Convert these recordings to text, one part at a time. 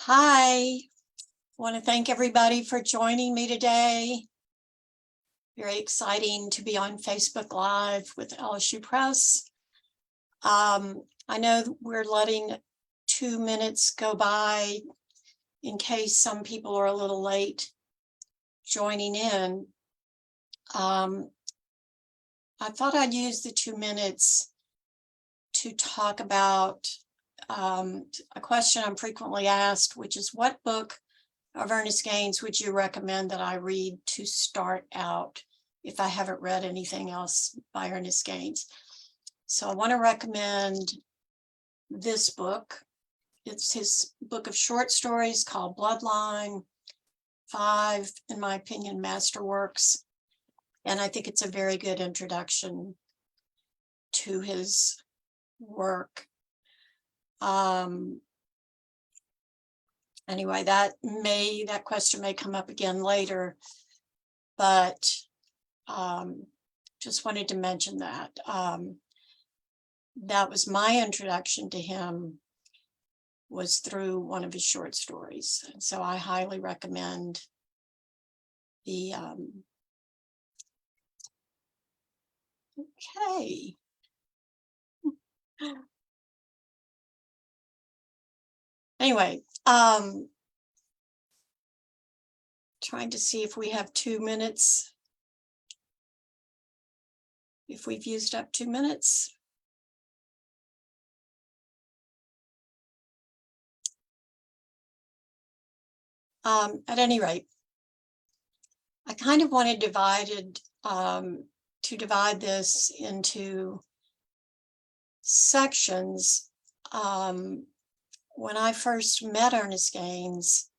Hi, want to thank everybody for joining me today. Very exciting to be on Facebook Live with LSU Press. I know that we're letting 2 minutes go by in case some people are a little late joining in. I thought I'd use the 2 minutes to talk about a question I'm frequently asked, which is what book of Ernest Gaines would you recommend that I read to start out if I haven't read anything else by Ernest Gaines? So I want to recommend this book. It's his book of short stories called Bloodline, 5, in my opinion, masterworks. And I think it's a very good introduction to his work. Anyway, that question may come up again later, but just wanted to mention that. That was my introduction to him, was through one of his short stories. And so I highly recommend the, okay. Anyway, trying to see if we have 2 minutes. If we've used up 2 minutes. At any rate, I kind of wanted to divide this into sections. When I first met Ernest Gaines,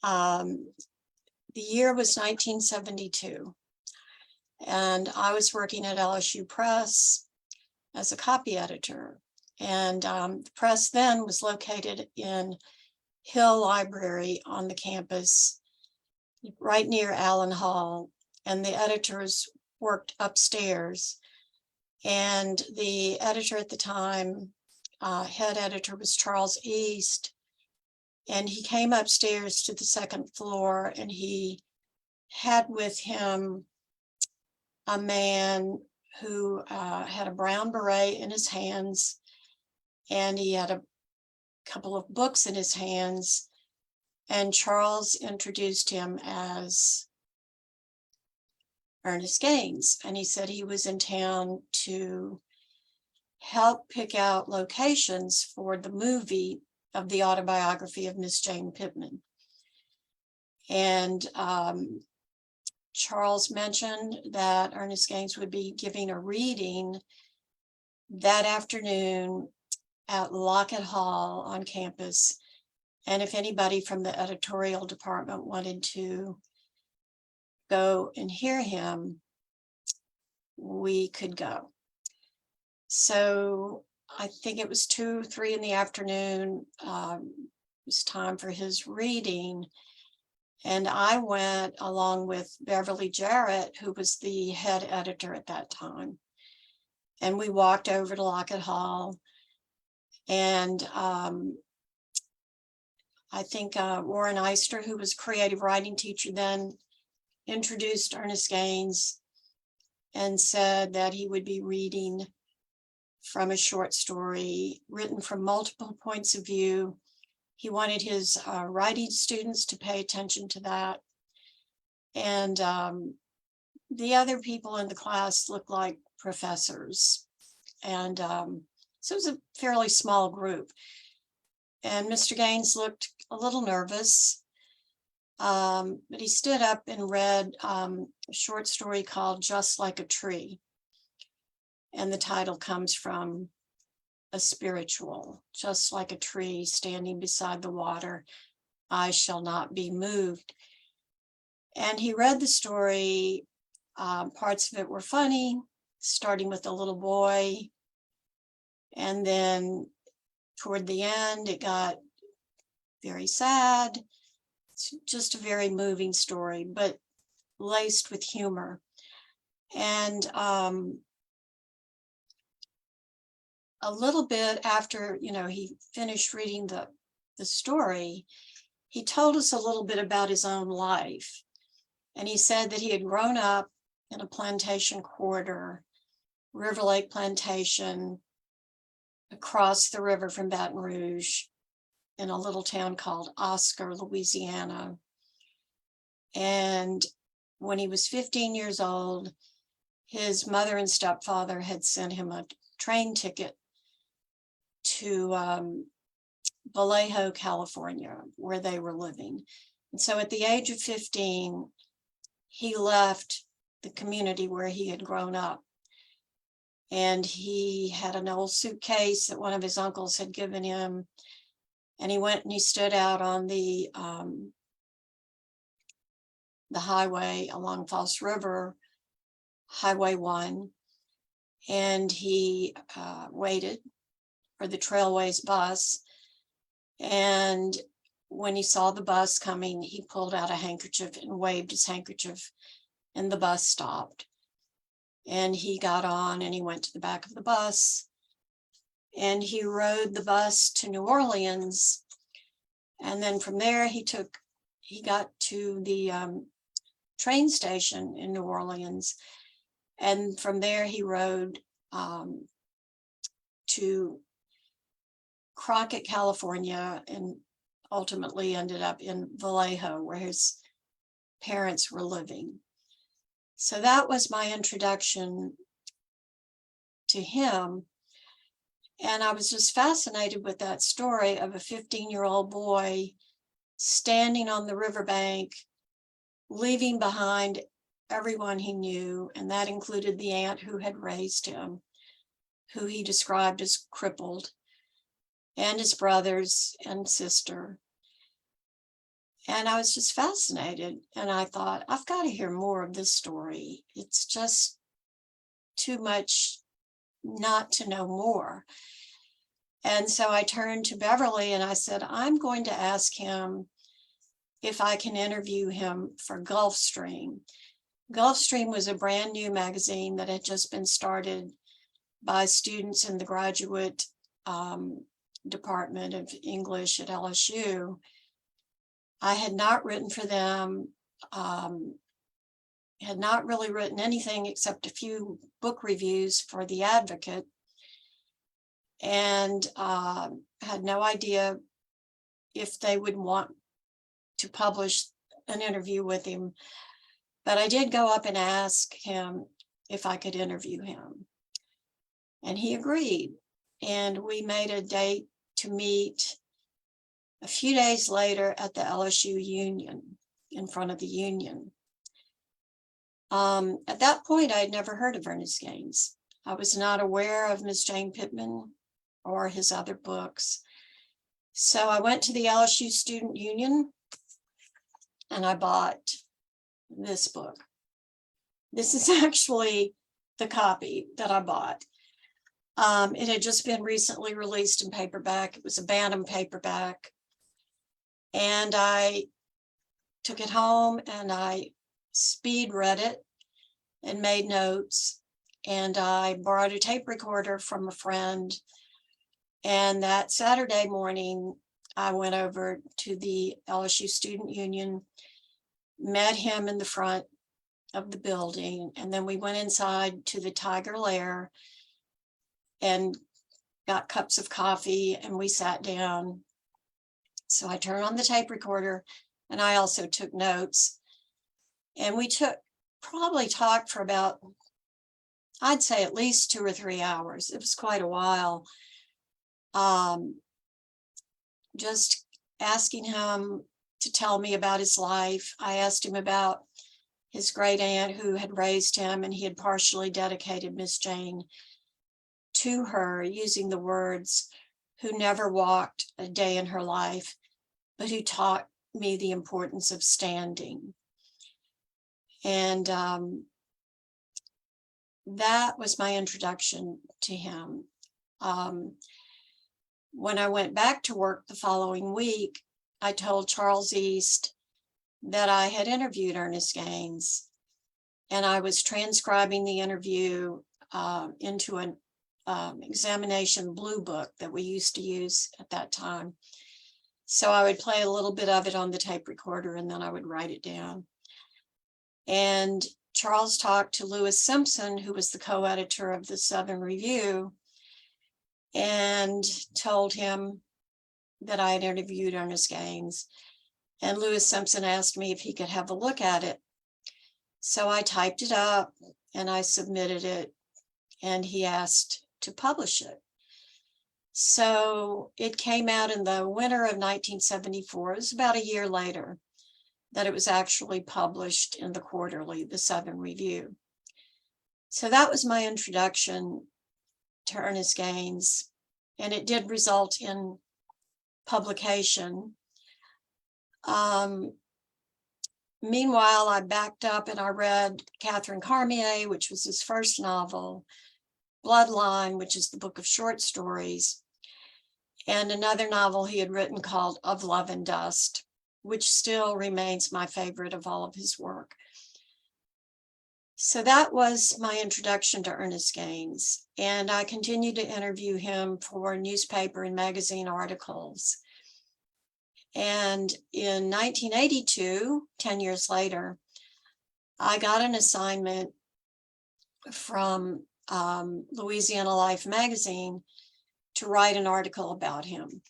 the year was 1972, and I was working at LSU Press as a copy editor. And the press then was located in Hill Library on the campus, right near Allen Hall, and the editors worked upstairs. And the editor at the time, head editor, was Charles East, and he came upstairs to the second floor, and he had with him a man who had a brown beret in his hands, and he had a couple of books in his hands, and Charles introduced him as Ernest Gaines, and he said he was in town to help pick out locations for the movie of the autobiography of Miss Jane Pittman. And Charles mentioned that Ernest Gaines would be giving a reading that afternoon at Lockett Hall on campus. And if anybody from the editorial department wanted to go and hear him, we could go. So I think it was 2 or 3 in the afternoon. It was time for his reading. And I went along with Beverly Jarrett, who was the head editor at that time. And we walked over to Lockett Hall. And I think Warren Eister, who was creative writing teacher then, introduced Ernest Gaines and said that he would be reading from a short story written from multiple points of view. He wanted his writing students to pay attention to that. And the other people in the class looked like professors. And so it was a fairly small group. And Mr. Gaines looked a little nervous, but he stood up and read a short story called Just Like a Tree. And the title comes from a spiritual. Just like a tree standing beside the water, I shall not be moved. And he read the story. Parts of it were funny, starting with a little boy. And then toward the end, it got very sad. It's just a very moving story, but laced with humor. And a little bit after, he finished reading the the story, he told us a little bit about his own life. And he said that he had grown up in a plantation quarter, River Lake Plantation, across the river from Baton Rouge, in a little town called Oscar, Louisiana. And when he was 15 years old, his mother and stepfather had sent him a train ticket to Vallejo, California, where they were living. And so at the age of 15, he left the community where he had grown up. And he had an old suitcase that one of his uncles had given him. And he went and he stood out on the highway along False River, Highway 1. And he waited for the Trailways bus. And when he saw the bus coming, he pulled out a handkerchief and waved his handkerchief, and the bus stopped. And he got on and he went to the back of the bus, and he rode the bus to New Orleans. And then from there, he got to the train station in New Orleans. And from there, he rode to Crockett, California, and ultimately ended up in Vallejo, where his parents were living. So that was my introduction to him. And I was just fascinated with that story of a 15-year-old boy standing on the riverbank, leaving behind everyone he knew, and that included the aunt who had raised him, who he described as crippled, and his brothers and sister. And I was just fascinated. And I thought, I've got to hear more of this story. It's just too much not to know more. And so I turned to Beverly and I said, I'm going to ask him if I can interview him for Gulfstream. Gulfstream was a brand new magazine that had just been started by students in the graduate department of English at LSU. I had not written for them, had not really written anything except a few book reviews for The Advocate, and had no idea if they would want to publish an interview with him. But I did go up and ask him if I could interview him. And he agreed. And we made a date to meet a few days later at the LSU Union, in front of the Union. At that point, I had never heard of Ernest Gaines. I was not aware of Miss Jane Pittman or his other books. So I went to the LSU Student Union and I bought this book. This is actually the copy that I bought. It had just been recently released in paperback. It was a Bantam paperback. And I took it home and I speed read it and made notes. And I borrowed a tape recorder from a friend. And that Saturday morning, I went over to the LSU Student Union, met him in the front of the building, and then we went inside to the Tiger Lair and got cups of coffee, and we sat down. So I turned on the tape recorder, and I also took notes. And we probably talked for about, I'd say at least 2 or 3 hours. It was quite a while. Just asking him to tell me about his life. I asked him about his great aunt who had raised him, and he had partially dedicated Miss Jane to her, using the words, who never walked a day in her life, but who taught me the importance of standing. And that was my introduction to him. When I went back to work the following week, I told Charles East that I had interviewed Ernest Gaines, and I was transcribing the interview into an examination blue book that we used to use at that time. So I would play a little bit of it on the tape recorder and then I would write it down. And Charles talked to Lewis Simpson, who was the co-editor of the Southern Review, and told him that I had interviewed Ernest Gaines. And Lewis Simpson asked me if he could have a look at it. So I typed it up and I submitted it, and he asked to publish it. So it came out in the winter of 1974. It was about a year later that it was actually published in the quarterly, the Southern Review. So that was my introduction to Ernest Gaines, and it did result in publication. Meanwhile, I backed up and I read Catherine Cormier, which was his first novel, Bloodline, which is the book of short stories, and another novel he had written called Of Love and Dust, which still remains my favorite of all of his work. So that was my introduction to Ernest Gaines, and I continued to interview him for newspaper and magazine articles. And in 1982, 10 years later, I got an assignment from Louisiana Life magazine to write an article about him.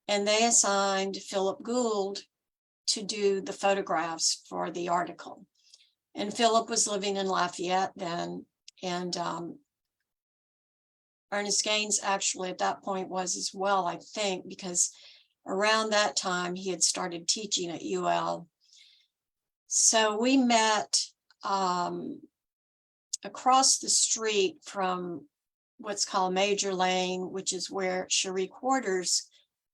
And they assigned Philip Gould to do the photographs for the article. And Philip was living in Lafayette then, and Ernest Gaines actually at that point was as well, I think, because around that time he had started teaching at UL. So we met across the street from what's called Major Lane, which is where Cherie Quarters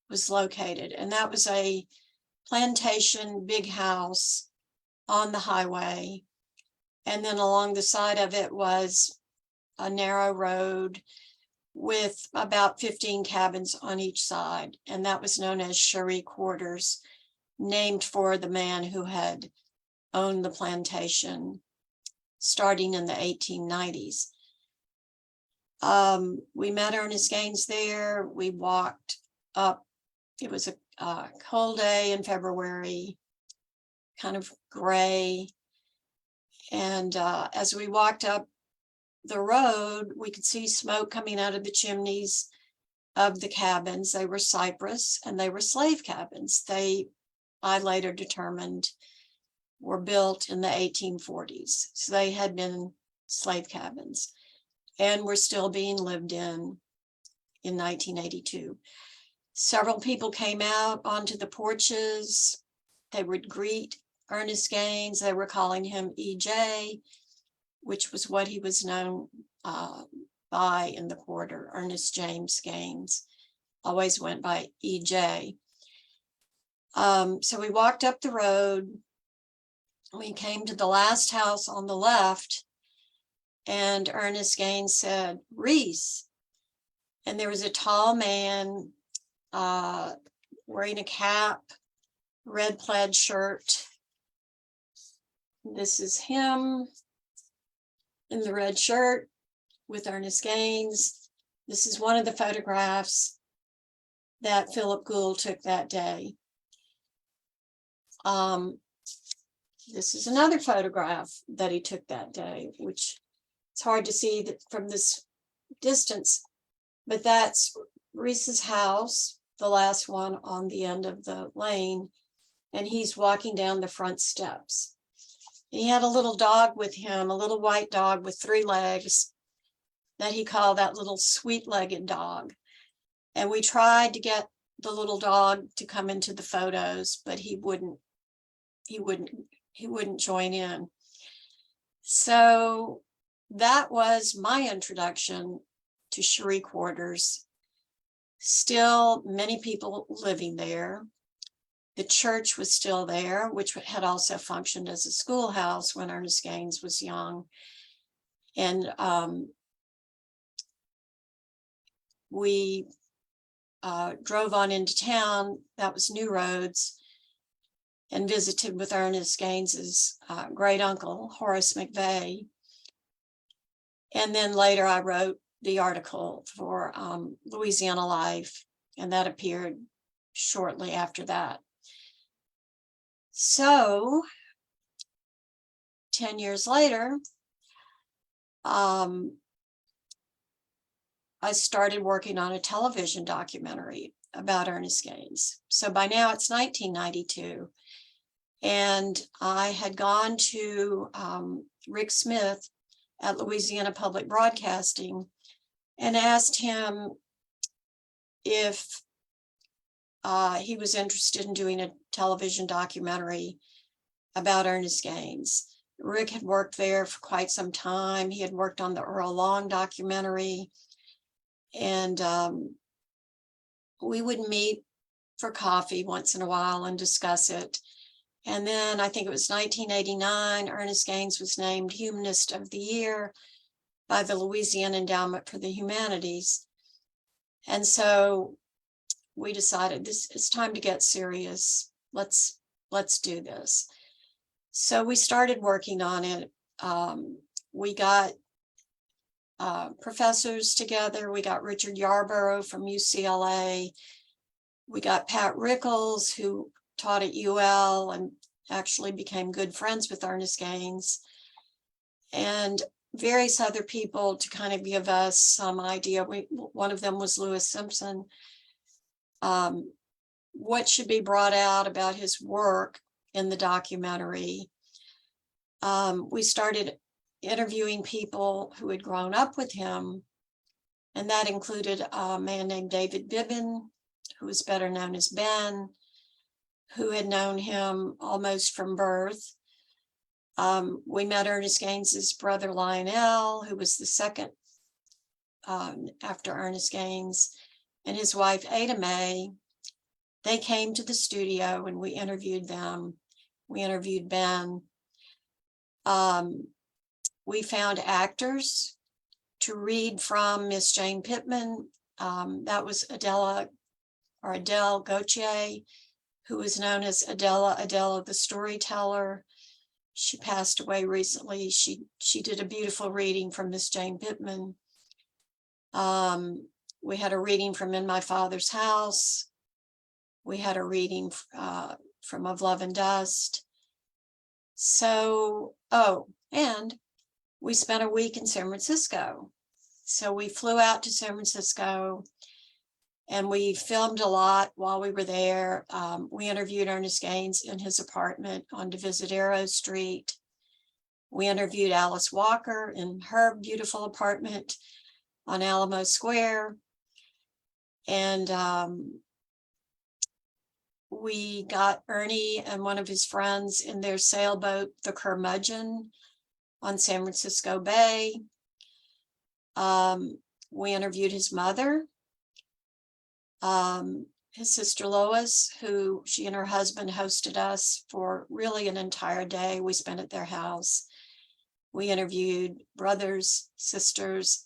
was located. And that was a plantation big house on the highway. And then along the side of it was a narrow road with about 15 cabins on each side. And that was known as Cherie Quarters, named for the man who had owned the plantation starting in the 1890s. We met Ernest Gaines there. We walked up. It was a cold day in February, kind of gray. And as we walked up the road, we could see smoke coming out of the chimneys of the cabins. They were cypress and they were slave cabins. I later determined, were built in the 1840s. So they had been slave cabins and were still being lived in 1982. Several people came out onto the porches. They would greet Ernest Gaines. They were calling him EJ, which was what he was known by in the quarter. Ernest James Gaines always went by EJ. So we walked up the road. We came to the last house on the left, and Ernest Gaines said, "Reese." And there was a tall man wearing a cap, red plaid shirt. This is him in the red shirt with Ernest Gaines. This is one of the photographs that Philip Gould took that day. This is another photograph that he took that day, which it's hard to see that from this distance, but that's Reese's house, the last one on the end of the lane, and he's walking down the front steps. He had a little dog with him, a little white dog with 3 legs that he called that little sweet-legged dog. And we tried to get the little dog to come into the photos, but he wouldn't join in. So that was my introduction to Cherie Quarters. Still many people living there. The church was still there, which had also functioned as a schoolhouse when Ernest Gaines was young. And we drove on into town. That was New Roads, and visited with Ernest Gaines's great uncle, Horace McVeigh. And then later I wrote the article for Louisiana Life, and that appeared shortly after that. So 10 years later, I started working on a television documentary about Ernest Gaines. So by now it's 1992. And I had gone to Rick Smith at Louisiana Public Broadcasting and asked him if he was interested in doing a television documentary about Ernest Gaines. Rick had worked there for quite some time. He had worked on the Earl Long documentary, and we would meet for coffee once in a while and discuss it. And then I think it was 1989, Ernest Gaines was named Humanist of the Year by the Louisiana Endowment for the Humanities. And so we decided it's time to get serious. Let's do this. So we started working on it. We got professors together. We got Richard Yarborough from UCLA. We got Pat Rickles, who taught at UL and actually became good friends with Ernest Gaines, and various other people to kind of give us some idea. One of them was Lewis Simpson. What should be brought out about his work in the documentary. We started interviewing people who had grown up with him, and that included a man named David Bibbin, who was better known as Ben, who had known him almost from birth. We met Ernest Gaines's brother Lionel, who was the second after Ernest Gaines, and his wife Ada Mae. They came to the studio and we interviewed them. We interviewed Ben. We found actors to read from Miss Jane Pittman. That was Adele Gautier, who was known as Adela the Storyteller. She passed away recently. She did a beautiful reading from Miss Jane Pittman. We had a reading from In My Father's House. We had a reading from Of Love and Dust. So, and we spent a week in San Francisco. So we flew out to San Francisco and we filmed a lot while we were there. We interviewed Ernest Gaines in his apartment on Divisadero Street. We interviewed Alice Walker in her beautiful apartment on Alamo Square. And we got Ernie and one of his friends in their sailboat, the Curmudgeon, on San Francisco Bay. We interviewed his mother, his sister Lois, who she and her husband hosted us for really an entire day. We spent at their house. We interviewed brothers, sisters,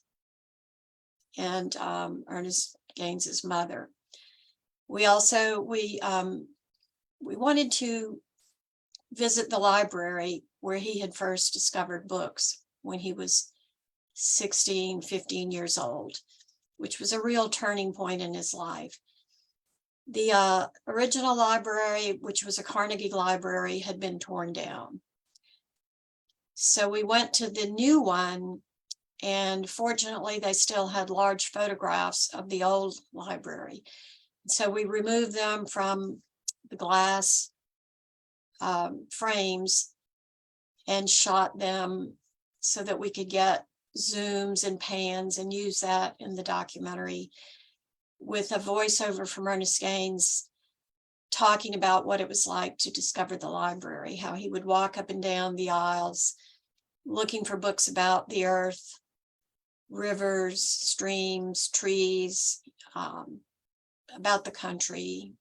and Ernest Gaines's mother. We wanted to visit the library where he had first discovered books when he was 16, 15 years old, which was a real turning point in his life. The original library, which was a Carnegie library, had been torn down. So we went to the new one, and fortunately they still had large photographs of the old library. So we removed them from the glass frames and shot them so that we could get zooms and pans and use that in the documentary, with a voiceover from Ernest Gaines talking about what it was like to discover the library, how he would walk up and down the aisles looking for books about the earth, rivers, streams, trees, about the country,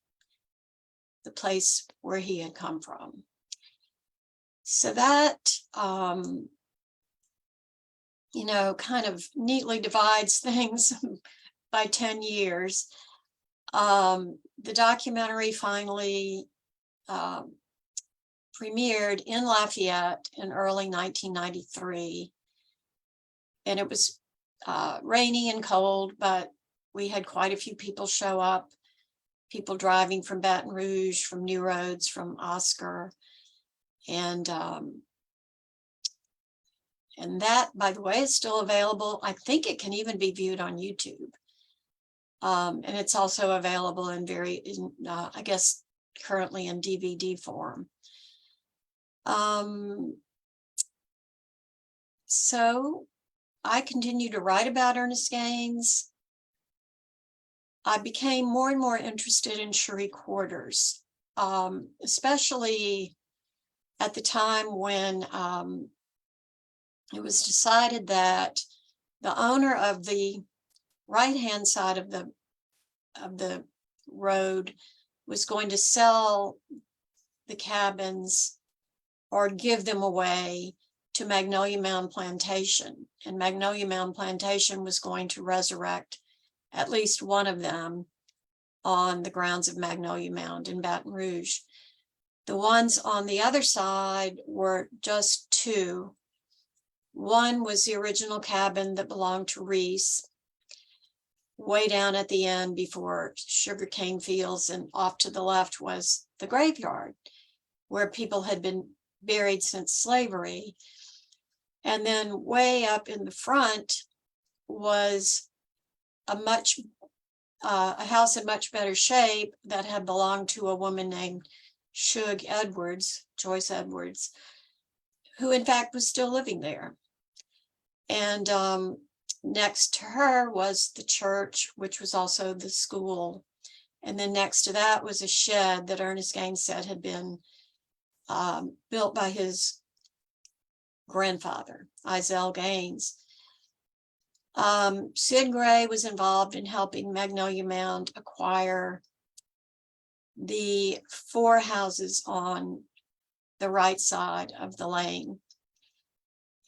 the place where he had come from. So that, kind of neatly divides things by 10 years. The documentary finally premiered in Lafayette in early 1993. And it was rainy and cold, but we had quite a few people show up people driving from Baton Rouge, from New Roads, from Oscar. And that, by the way, is still available. I think it can even be viewed on YouTube. And it's also available in I guess, currently in DVD form. So I continued to write about Ernest Gaines. I became more and more interested in Cherie Quarters, especially at the time when it was decided that the owner of the right-hand side of the road was going to sell the cabins or give them away to Magnolia Mound Plantation. And Magnolia Mound Plantation was going to resurrect at least one of them on the grounds of Magnolia Mound in Baton Rouge. The ones on the other side were just two. One was the original cabin that belonged to Reese, way down at the end before sugarcane fields, and off to the left was the graveyard where people had been buried since slavery. And then way up in the front was a house in much better shape that had belonged to a woman named Joyce Edwards, who in fact was still living there. And next to her was the church, which was also the school. And then next to that was a shed that Ernest Gaines said had been built by his grandfather, Isel Gaines. Sid Gray was involved in helping Magnolia Mound acquire the 4 houses on the right side of the lane.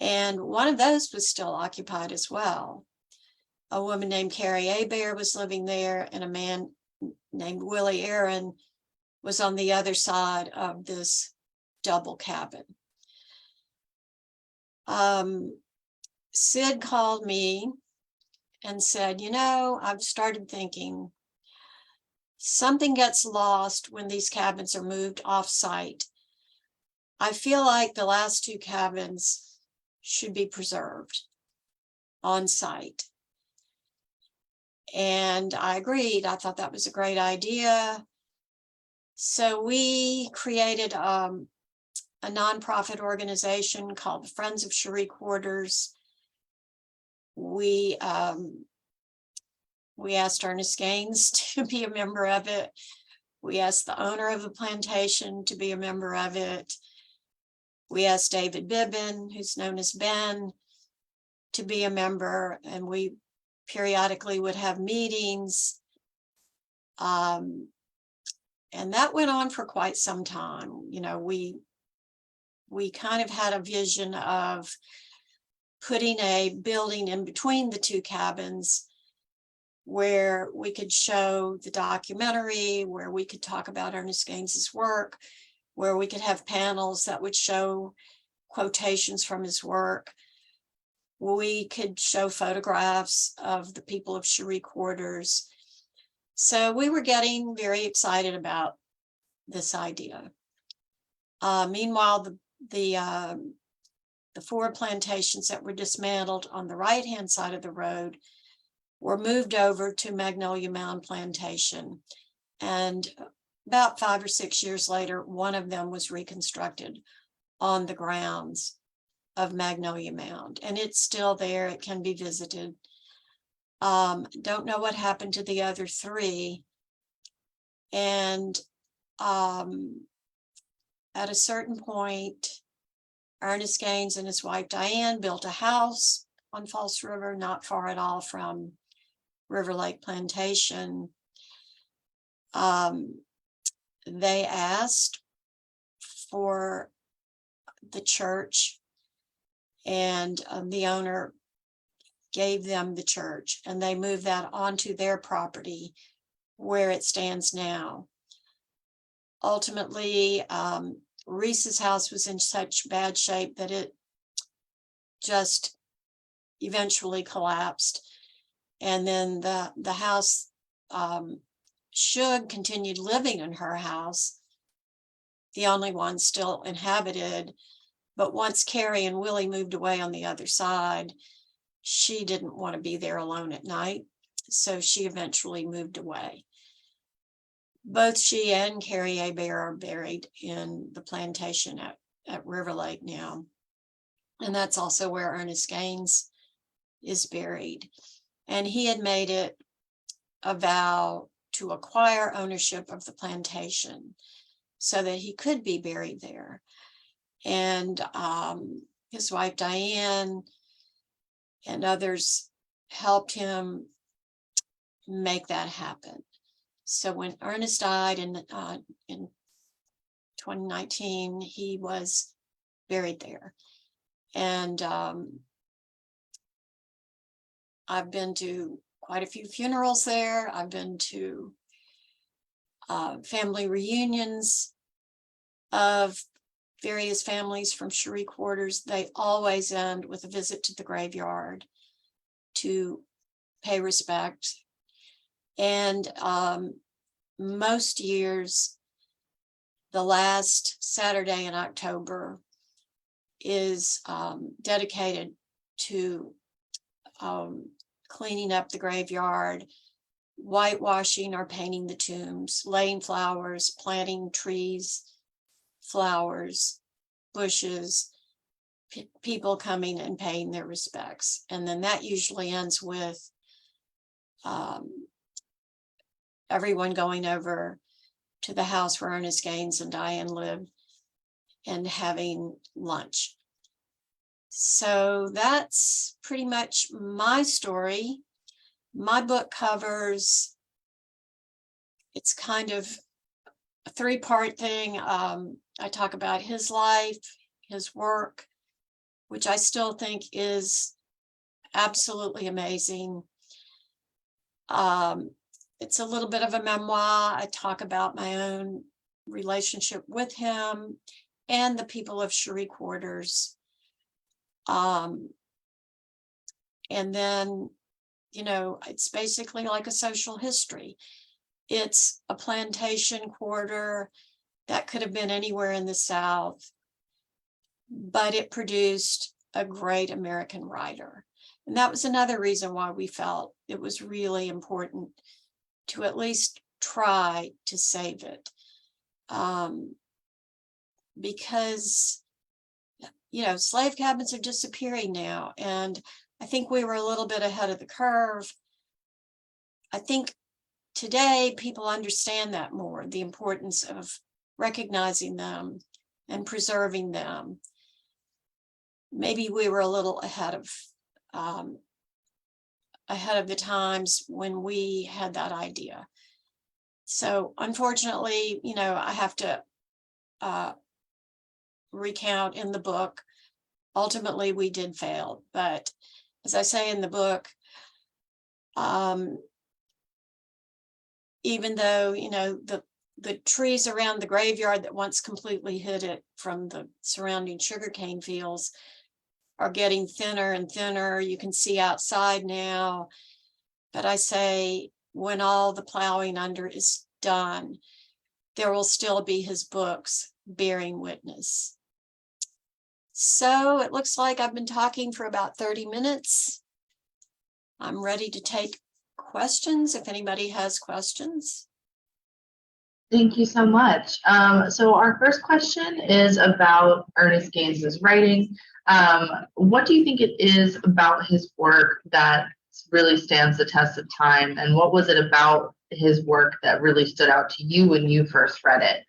And one of those was still occupied as well. A woman named Carrie Abear was living there, and a man named Willie Aaron was on the other side of this double cabin. Sid called me and said, you know, I've started thinking something gets lost when these cabins are moved off site. I feel like the last 2 cabins should be preserved on site. And I agreed. I thought that was a great idea. So we created a nonprofit organization called the Friends of Cherie Quarters. We asked Ernest Gaines to be a member of it. We asked the owner of the plantation to be a member of it. We asked David Bibbin, who's known as Ben, to be a member, and we periodically would have meetings. And that went on for quite some time. You know, we kind of had a vision of putting a building in between the 2 cabins where we could show the documentary, where we could talk about Ernest Gaines's work, where we could have panels that would show quotations from his work. We could show photographs of the people of Cherie Quarters. So we were getting very excited about this idea. Meanwhile, the 4 plantations that were dismantled on the right-hand side of the road were moved over to Magnolia Mound Plantation. And about 5 or 6 years later, one of them was reconstructed on the grounds of Magnolia Mound. And it's still there. It can be visited. Don't know what happened to the other 3. And at a certain point, Ernest Gaines and his wife Diane built a house on False River, not far at all from River Lake Plantation. They asked for the church, and the owner gave them the church, and they moved that onto their property where it stands now. Ultimately, Reese's house was in such bad shape that it just eventually collapsed. And then the house Shug continued living in her house, the only one still inhabited. But once Carrie and Willie moved away on the other side, she didn't want to be there alone at night. So she eventually moved away. Both she and Carrie A. Bear are buried in the plantation at River Lake now. And that's also where Ernest Gaines is buried. And he had made it a vow to acquire ownership of the plantation so that he could be buried there. And his wife Diane and others helped him make that happen. So when Ernest died in 2019, he was buried there. And I've been to quite a few funerals there. I've been to family reunions of various families from Cherie Quarters. They always end with a visit to the graveyard to pay respect. And most years, the last Saturday in October is dedicated to cleaning up the graveyard, whitewashing or painting the tombs, laying flowers, planting trees, flowers, bushes, people coming and paying their respects. And then that usually ends with everyone going over to the house where Ernest Gaines and Diane lived and having lunch. So that's pretty much my story. My book covers, it's kind of a three-part thing. I talk about his life, his work, which I still think is absolutely amazing. It's a little bit of a memoir. I talk about my own relationship with him and the people of Cherie Quarters. And then, you know, it's basically like a social history. It's a plantation quarter that could have been anywhere in the South, but it produced a great American writer. And that was another reason why we felt it was really important to at least try to save it. Because, you know, slave cabins are disappearing now. And I think we were a little bit ahead of the curve. I think today people understand that more, the importance of recognizing them and preserving them. Maybe we were a little ahead of the times when we had that idea. So unfortunately, you know, I have to recount in the book, ultimately we did fail. But as I say in the book, even though, you know, the trees around the graveyard that once completely hid it from the surrounding sugarcane fields are getting thinner and thinner. You can see outside now. But I say, when all the plowing under is done, there will still be his books bearing witness. So it looks like I've been talking for about 30 minutes. I'm ready to take questions if anybody has questions. Thank you so much. So our first question is about Ernest Gaines's writing. What do you think it is about his work that really stands the test of time? And what was it about his work that really stood out to you when you first read it?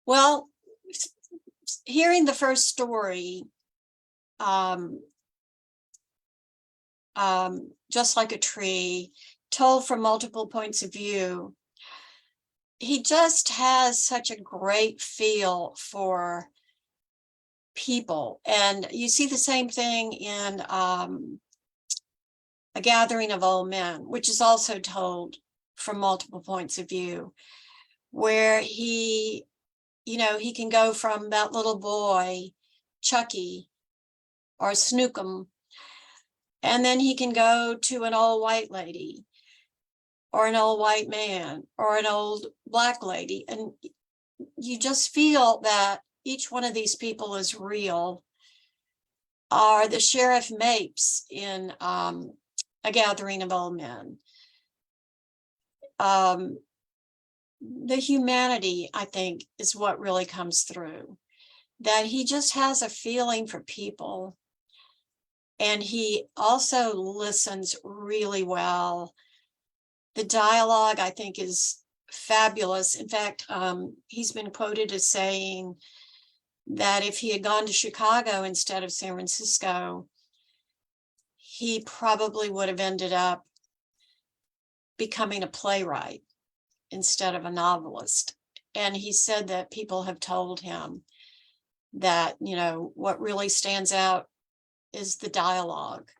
Well, hearing the first story, just like a tree, told from multiple points of view, he just has such a great feel for people. And you see the same thing in A Gathering of Old Men, which is also told from multiple points of view, where he, you know, he can go from that little boy, Chucky or Snookum, and then he can go to an old white lady. or an old white man or an old black lady. And you just feel that each one of these people is real. Or the Sheriff Mapes in A Gathering of Old Men. The humanity, I think, is what really comes through. That he just has a feeling for people. And he also listens really well. The dialogue, I think, is fabulous. In fact, he's been quoted as saying that if he had gone to Chicago instead of San Francisco, he probably would have ended up becoming a playwright instead of a novelist. And he said that people have told him that, you know, what really stands out is the dialogue.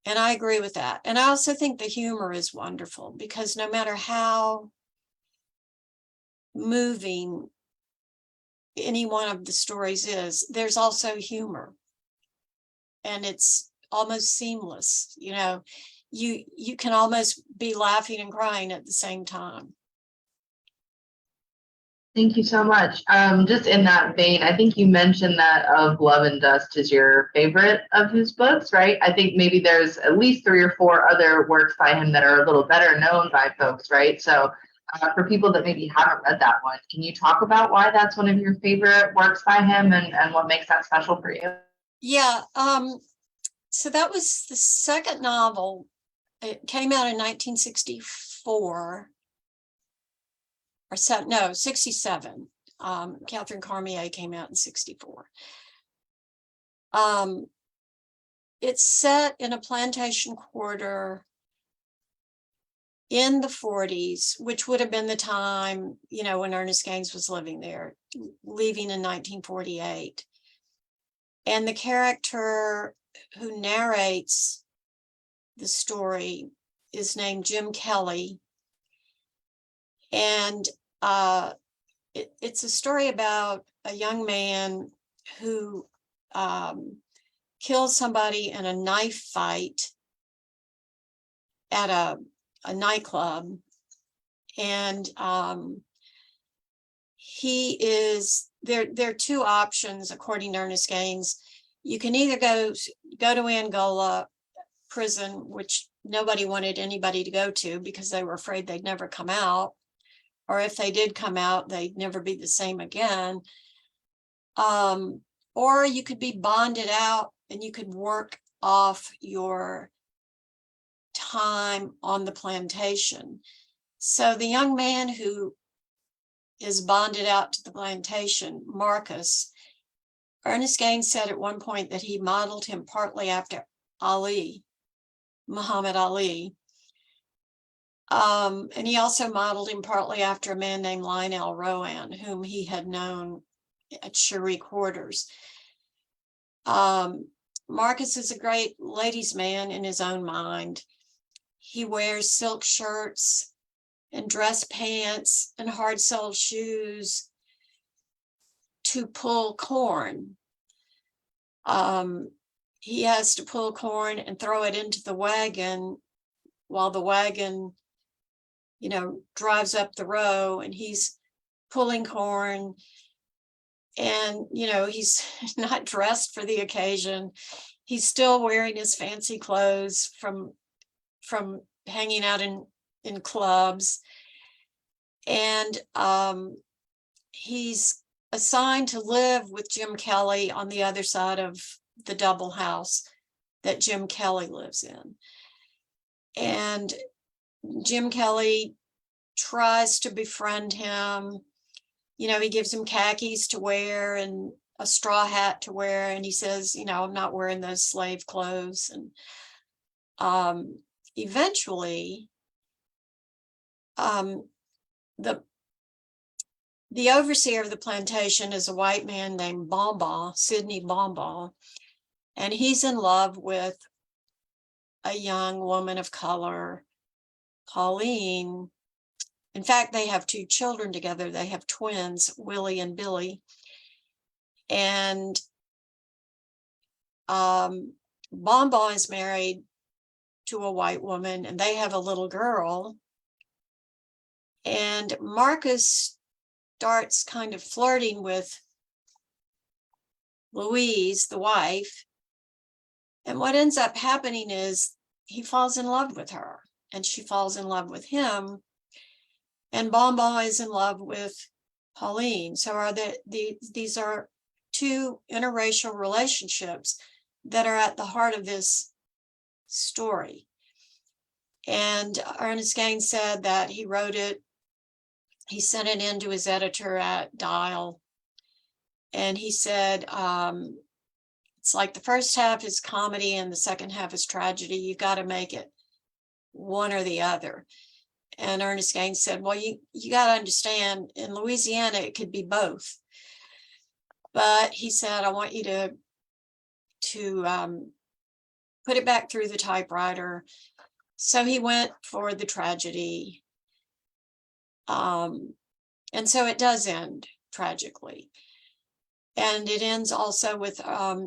And I agree with that. And I also think the humor is wonderful, because no matter how moving any one of the stories is, there's also humor. And it's almost seamless. You know, you can almost be laughing and crying at the same time. Thank you so much. Just in that vein, I think you mentioned that Of Love and Dust is your favorite of his books, right? I think maybe there's at least 3 or 4 other works by him that are a little better known by folks, right? So for people that maybe haven't read that one, can you talk about why that's one of your favorite works by him and what makes that special for you? Yeah. So that was the second novel. It came out in 1964. Or 67. Catherine Cormier came out in 64. It's set in a plantation quarter in the 40s, which would have been the time, you know, when Ernest Gaines was living there, leaving in 1948. And the character who narrates the story is named Jim Kelly. And it's a story about a young man who kills somebody in a knife fight at a nightclub. And there are 2 options, according to Ernest Gaines. You can either go to Angola prison, which nobody wanted anybody to go to because they were afraid they'd never come out. Or if they did come out, they'd never be the same again. Or you could be bonded out and you could work off your time on the plantation. So the young man who is bonded out to the plantation, Marcus, Ernest Gaines said at one point that he modeled him partly after Muhammad Ali. And he also modeled him partly after a man named Lionel Rowan, whom he had known at Cherie Quarters. Marcus is a great ladies' man in his own mind. He wears silk shirts and dress pants and hard-soled shoes to pull corn. He has to pull corn and throw it into the wagon while the wagon, you know, drives up the row, and he's pulling corn. And, you know, he's not dressed for the occasion. He's still wearing his fancy clothes from hanging out in clubs. And he's assigned to live with Jim Kelly on the other side of the double house that Jim Kelly lives in. And Jim Kelly tries to befriend him. You know, he gives him khakis to wear and a straw hat to wear. And he says, you know, I'm not wearing those slave clothes. And eventually, the overseer of the plantation is a white man named Sidney Bombaugh, and he's in love with a young woman of color, Pauline. In fact, they have 2 children together. They have twins, Willie and Billy. And Bombaugh is married to a white woman, and they have a little girl. And Marcus starts kind of flirting with Louise, the wife. And what ends up happening is he falls in love with her, and she falls in love with him. And Bonbon is in love with Pauline. So these are two interracial relationships that are at the heart of this story. And Ernest Gaines said that he wrote it, he sent it in to his editor at Dial, and he said, it's like the first half is comedy and the second half is tragedy. You got to make it one or the other. And Ernest Gaines said, well, you got to understand, in Louisiana, it could be both. But he said, I want you to put it back through the typewriter. So he went for the tragedy. And so it does end tragically. And it ends also with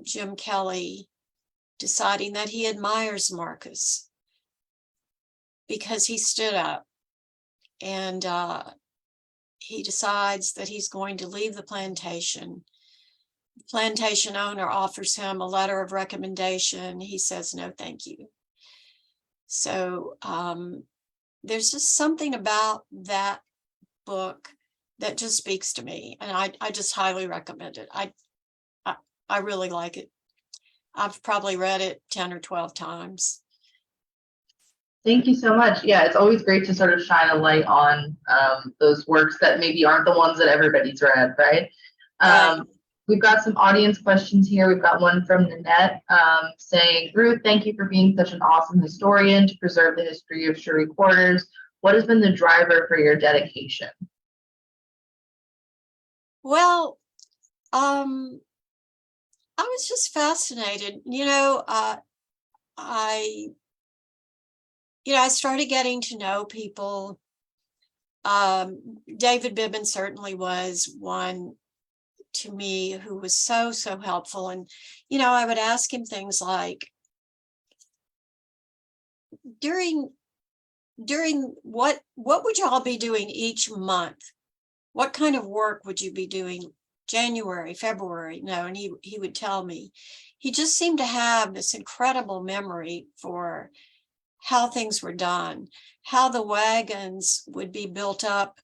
Jim Kelly deciding that he admires Marcus because he stood up, and he decides that he's going to leave the plantation. The plantation owner offers him a letter of recommendation. He says, no, thank you. So there's just something about that book that just speaks to me, and I just highly recommend it. I really like it. I've probably read it 10 or 12 times. Thank you so much. Yeah, it's always great to sort of shine a light on those works that maybe aren't the ones that everybody's read, right? We've got some audience questions here. We've got one from Nanette saying, Ruth, thank you for being such an awesome historian to preserve the history of Cherie Quarters. What has been the driver for your dedication? Well, I was just fascinated. I started getting to know people. David Bibbin certainly was one to me who was so helpful. And, I would ask him things like, during what would y'all be doing each month? What kind of work would you be doing January, February? No, and he would tell me. He just seemed to have this incredible memory for how things were done, how the wagons would be built up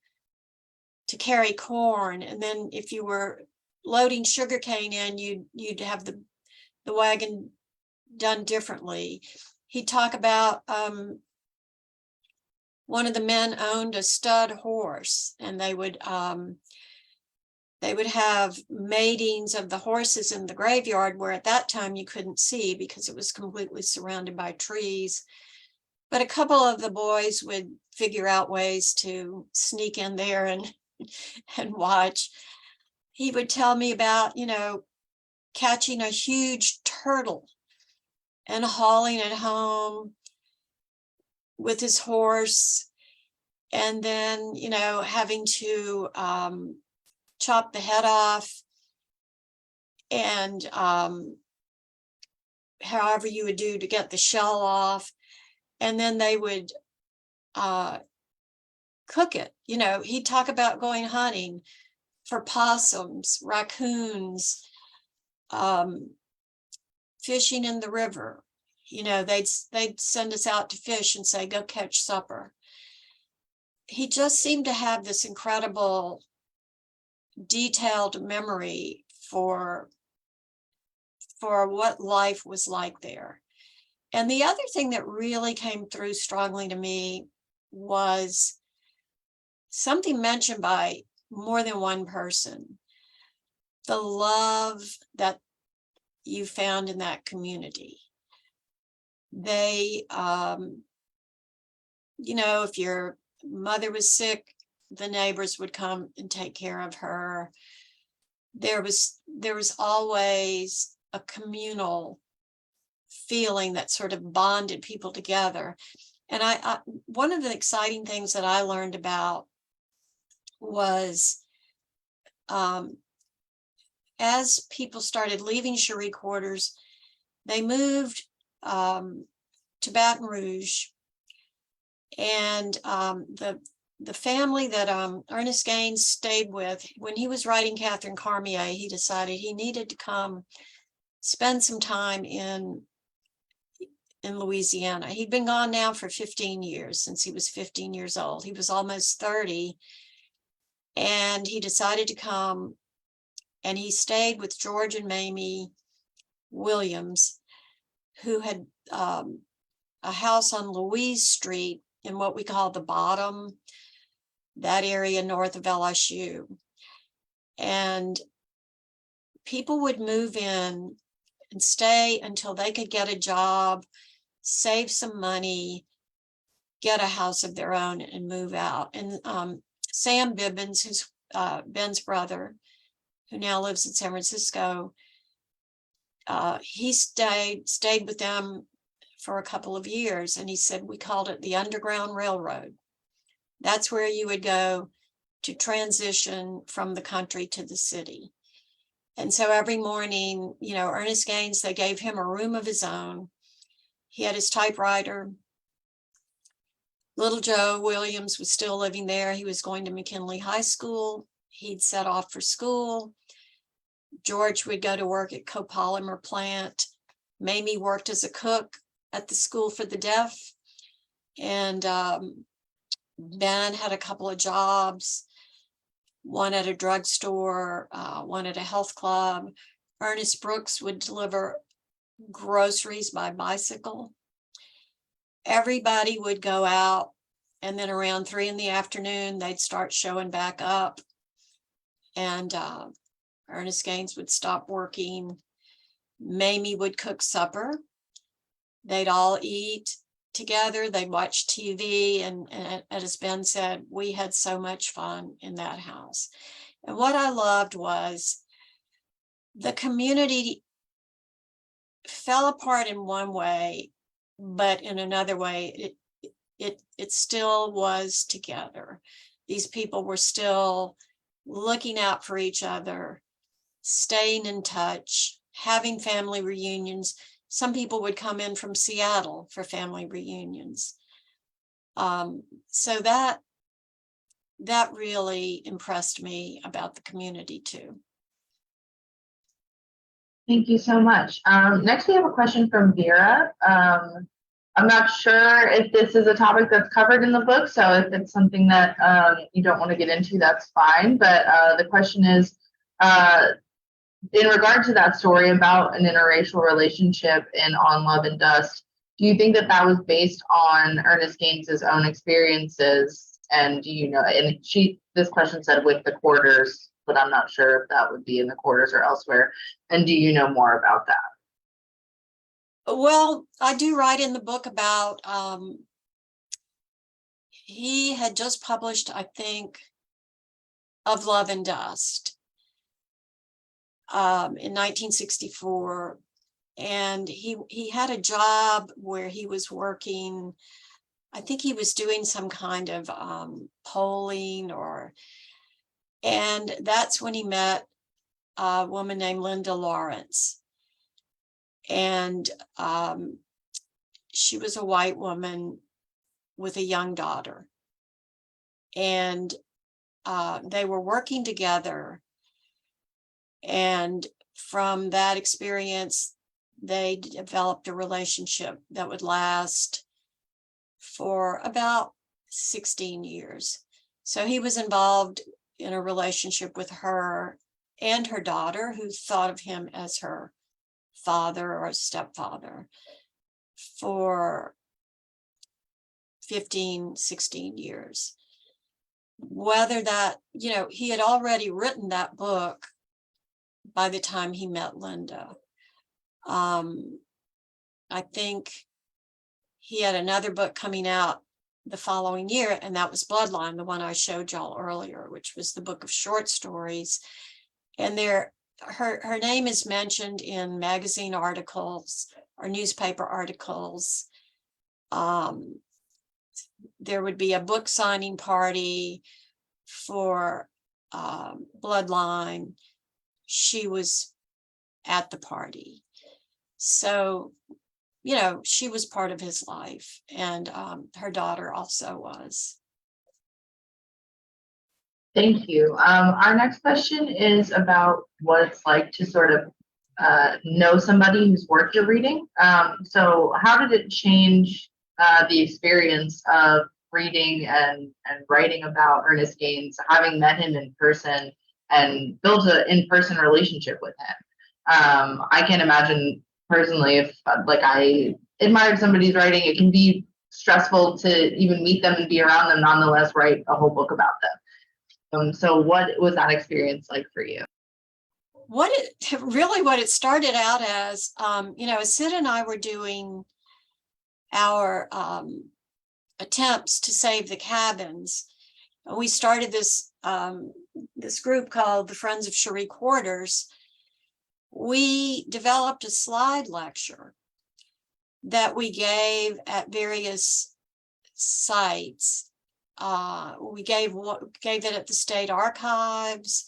to carry corn. And then if you were loading sugarcane in, you'd have the wagon done differently. He'd talk about one of the men owned a stud horse, and they would have matings of the horses in the graveyard, where at that time you couldn't see because it was completely surrounded by trees. But a couple of the boys would figure out ways to sneak in there and watch. He would tell me about, catching a huge turtle and hauling it home with his horse, and then, having to chop the head off, and however you would do to get the shell off. And then they would cook it. He'd talk about going hunting for possums, raccoons, fishing in the river. They'd send us out to fish and say, go catch supper. He just seemed to have this incredible detailed memory for what life was like there. And the other thing that really came through strongly to me was something mentioned by more than one person: the love that you found in that community. They, if your mother was sick, the neighbors would come and take care of her. There was always a communal feeling that sort of bonded people together. And I one of the exciting things that I learned about was as people started leaving Cherie Quarters, they moved to to Baton Rouge. And the family that Ernest Gaines stayed with, when he was writing Catherine Cormier, he decided he needed to come spend some time in Louisiana. He'd been gone now for 15 years, since he was 15 years old. He was almost 30. And he decided to come, and he stayed with George and Mamie Williams, who had a house on Louise Street in what we call the Bottom, that area north of LSU. And people would move in and stay until they could get a job, save some money, get a house of their own, and move out. And Sam Bibbins, who's Ben's brother, who now lives in San Francisco, he stayed with them for a couple of years. And he said, we called it the Underground Railroad. That's where you would go to transition from the country to the city. And so every morning, Ernest Gaines, they gave him a room of his own. He had his typewriter. Little Joe Williams was still living there. He was going to McKinley High School. He'd set off for school. George would go to work at copolymer plant. Mamie worked as a cook at the school for the deaf. And Ben had a couple of jobs, one at a drugstore, one at a health club. Ernest Brooks would deliver groceries by bicycle. Everybody would go out, and then around 3 PM, they'd start showing back up. And Ernest Gaines would stop working. Mamie would cook supper. They'd all eat together. They'd watch TV. And as Ben said, we had so much fun in that house. And what I loved was the community fell apart in one way, but in another way, it still was together. These people were still looking out for each other, staying in touch, having family reunions. Some people would come in from Seattle for family reunions. So that really impressed me about the community too. Thank you so much. Next, we have a question from Vera. I'm not sure if this is a topic that's covered in the book, so if it's something that you don't want to get into, that's fine. But the question is, in regard to that story about an interracial relationship in On Love and Dust, do you think that that was based on Ernest Gaines's own experiences? And do you know, and this question said with the Quarters, but I'm not sure if that would be in the Quarters or elsewhere. And do you know more about that? Well, I do write in the book about, he had just published, I think, Of Love and Dust in 1964. And he had a job where he was working, I think he was doing some kind of polling and that's when he met a woman named Linda Lawrence. And she was a white woman with a young daughter. And they were working together. And from that experience, they developed a relationship that would last for about 16 years. So he was involved in a relationship with her and her daughter, who thought of him as her father or a stepfather, for 15, 16 years. Whether that, he had already written that book by the time he met Linda. I think he had another book coming out the following year, and that was Bloodline, the one I showed y'all earlier, which was the book of short stories. And her name is mentioned in magazine articles or newspaper articles. There would be a book signing party for Bloodline. She was at the party. So she was part of his life, and her daughter also was. Thank you. Our next question is about what it's like to sort of know somebody whose work you're reading. So how did it change the experience of reading and writing about Ernest Gaines, having met him in person and built an in-person relationship with him? I can't imagine personally if I admired somebody's writing, it can be stressful to even meet them and be around them, nonetheless write a whole book about them. So what was that experience like for you? What it started out as, Sid and I were doing our attempts to save the cabins. We started this group called the Friends of Cherie Quarters. We developed a slide lecture that we gave at various sites. We gave it at the state archives.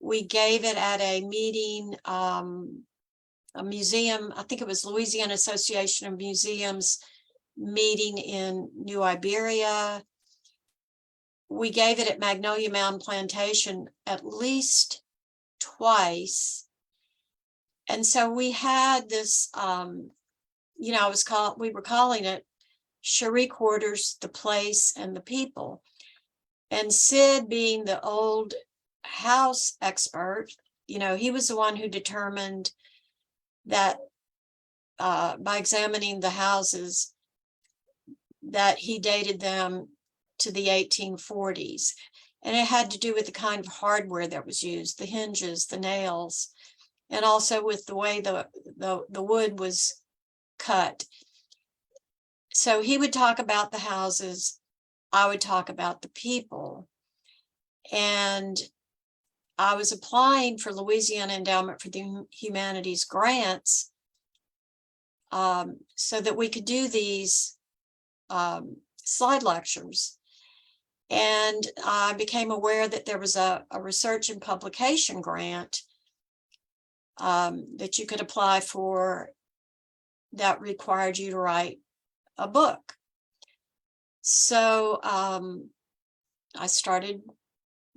We gave it at a meeting, a museum, I think it was Louisiana Association of Museums meeting in New Iberia. We gave it at Magnolia Mound Plantation at least twice. And so we had this, we were calling it Cherie Quarters, the place and the people. And Sid, being the old house expert, he was the one who determined that by examining the houses, that he dated them to the 1840s. And it had to do with the kind of hardware that was used, the hinges, the nails, and also with the way the wood was cut. So he would talk about the houses, I would talk about the people. And I was applying for Louisiana Endowment for the Humanities grants so that we could do these slide lectures. And I became aware that there was a research and publication grant that you could apply for that required you to write a book. So I started,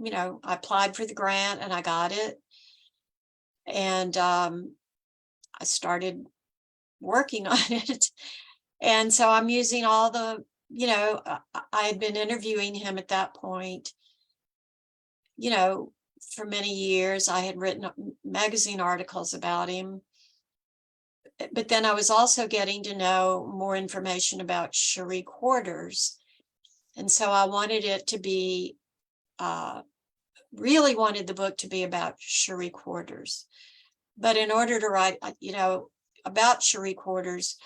I applied for the grant and I got it. And I started working on it. And so I'm using all the, I had been interviewing him at that point, for many years. I had written magazine articles about him. But then I was also getting to know more information about Cherie Quarters. And so I wanted it to be, really wanted the book to be about Cherie Quarters. But in order to write, about Cherie Quarters,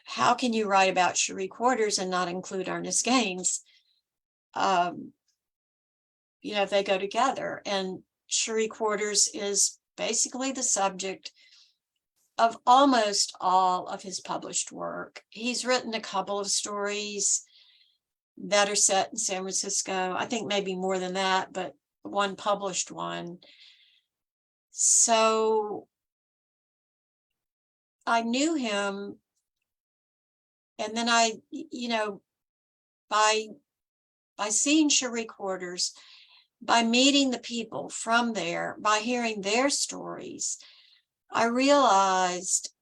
how can you write about Cherie Quarters and not include Ernest Gaines? They go together. And Cherie Quarters is basically the subject of almost all of his published work. He's written a couple of stories that are set in San Francisco. I think maybe more than that, but one published one. So I knew him. And then I, by seeing Cherie Quarters, by meeting the people from there, by hearing their stories, I realized,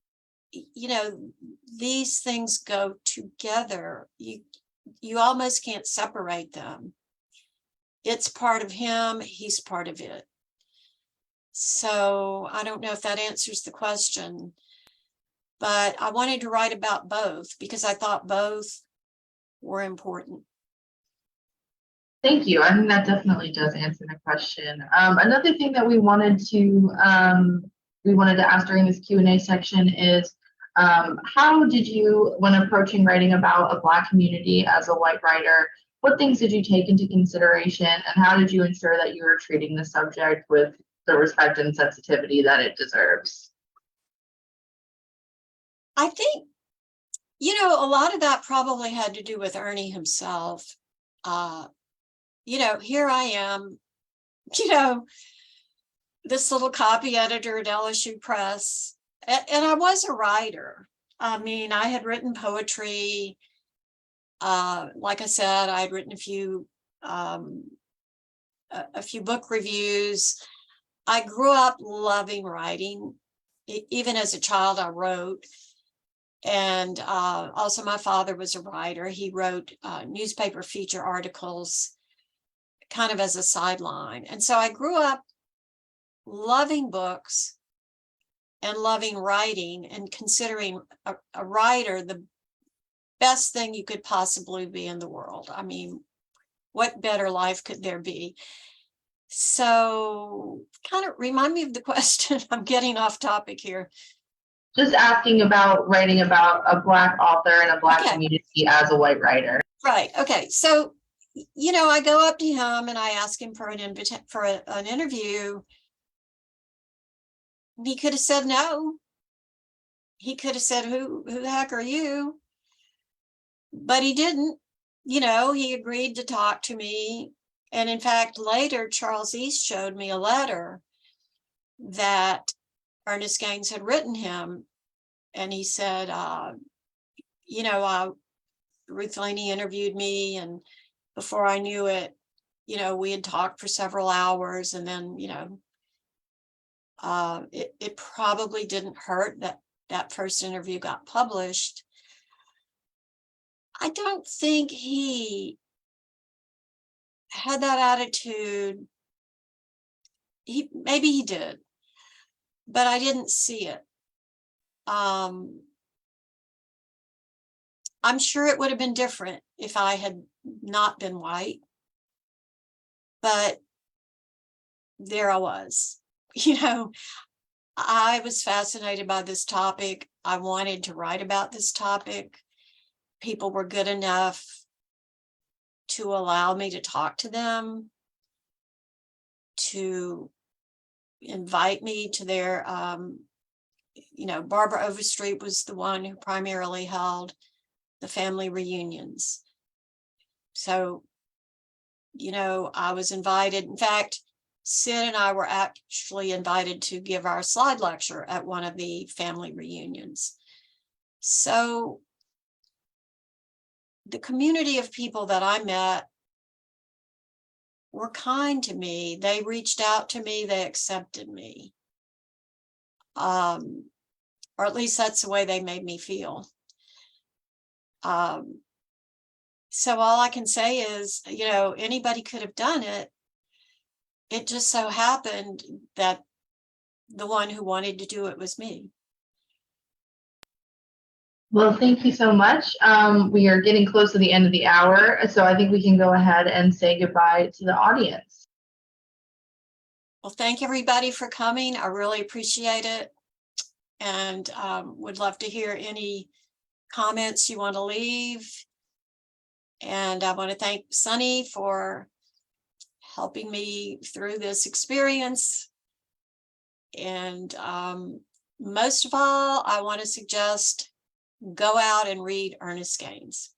these things go together. You almost can't separate them. It's part of him, he's part of it. So I don't know if that answers the question, but I wanted to write about both because I thought both were important. Thank you. I think that definitely does answer the question. Another thing that we wanted to ask during this Q&A section is, how did you, when approaching writing about a Black community as a white writer, what things did you take into consideration, and how did you ensure that you were treating the subject with the respect and sensitivity that it deserves? I think, a lot of that probably had to do with Ernie himself. Here I am, this little copy editor at LSU Press, and I was a writer. I mean, I had written poetry. Like I said, I had written a few book reviews. I grew up loving writing. Even as a child, I wrote. And also my father was a writer. He wrote newspaper feature articles kind of as a sideline. And so I grew up loving books and loving writing and considering a writer the best thing you could possibly be in the world. I mean, what better life could there be? So kind of remind me of the question. I'm getting off topic here. Just asking about writing about a Black author and a Black Okay. community as a white writer. Right. Okay. So, I go up to him and I ask him for an interview. He could have said no. He could have said, who the heck are you? But he didn't. He agreed to talk to me. And in fact, later, Charles East showed me a letter that Ernest Gaines had written him. And he said, Ruth Laney interviewed me. And before I knew it, we had talked for several hours. And then, it probably didn't hurt that first interview got published. I don't think he had that attitude. Maybe he did, but I didn't see it. I'm sure it would have been different if I had not been white, but there I was. I was fascinated by this topic. I wanted to write about this topic. People were good enough to allow me to talk to them, to invite me to their, Barbara Overstreet was the one who primarily held the family reunions. So, I was invited. In fact, Sid and I were actually invited to give our slide lecture at one of the family reunions. So the community of people that I met were kind to me. They reached out to me. They accepted me. Or at least that's the way they made me feel. So all I can say is, anybody could have done it. It just so happened that the one who wanted to do it was me. Well, thank you so much. We are getting close to the end of the hour, so I think we can go ahead and say goodbye to the audience. Well, thank everybody for coming. I really appreciate it, and would love to hear any comments you want to leave. And I want to thank Sunny for helping me through this experience. And most of all, I want to suggest go out and read Ernest Gaines.